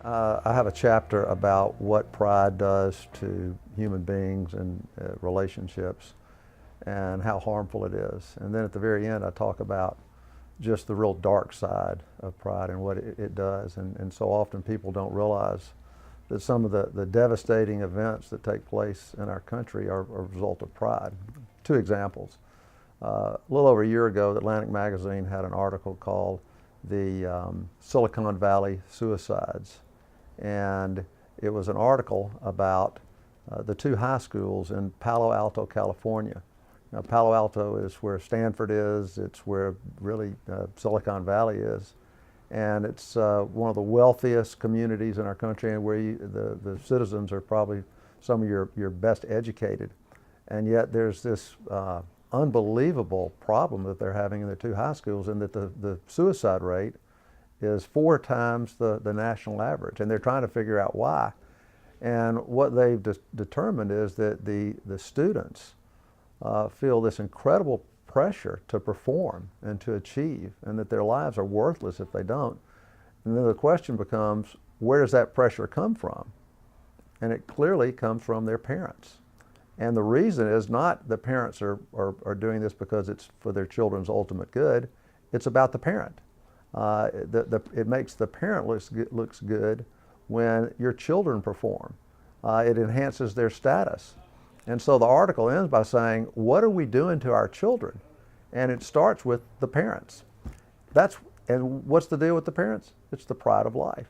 I have a chapter about what pride does to human beings and relationships and how harmful it is. And then at the very end, I talk about just the real dark side of pride and what it does. And so often people don't realize that some of the devastating events that take place in our country are a result of pride. Two examples. A little over a year ago, the Atlantic magazine had an article called the Silicon Valley Suicides. And it was an article about the two high schools in Palo Alto, California. Now, Palo Alto is where Stanford is. It's where really Silicon Valley is. And it's one of the wealthiest communities in our country, and where the citizens are probably some of your best educated. And yet there's this unbelievable problem that they're having in the two high schools, and that the suicide rate is 4 times the national average, and they're trying to figure out why. And what they've determined is that the students feel this incredible pressure to perform and to achieve, and that their lives are worthless if they don't. And then the question becomes, where does that pressure come from? And it clearly comes from their parents. And the reason is not the parents are doing this because it's for their children's ultimate good. It's about the parent. It makes the parent looks good when your children perform. It enhances their status. And so the article ends by saying, what are we doing to our children? And it starts with the parents. And what's the deal with the parents? It's the pride of life.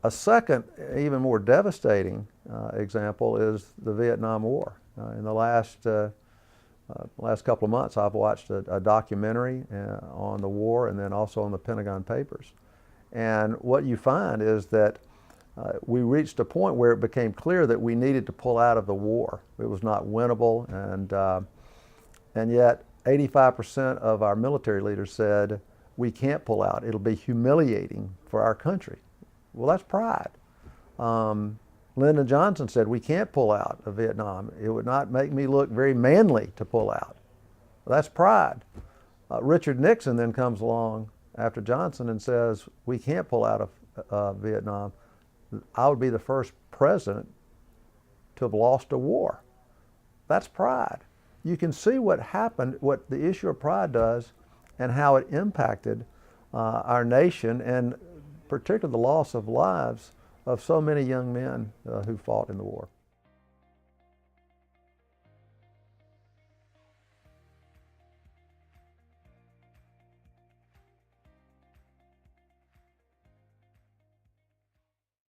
A second, even more devastating example is the Vietnam War. In the last couple of months, I've watched a documentary on the war, and then also on the Pentagon Papers. And what you find is that we reached a point where it became clear that we needed to pull out of the war. It was not winnable, and yet 85% of our military leaders said, we can't pull out. It'll be humiliating for our country. Well, that's pride. Lyndon Johnson said, we can't pull out of Vietnam. It would not make me look very manly to pull out. Well, that's pride. Richard Nixon then comes along after Johnson and says, we can't pull out of Vietnam. I would be the first president to have lost a war. That's pride. You can see what happened, what the issue of pride does, and how it impacted our nation, and particularly the loss of lives of so many young men who fought in the war.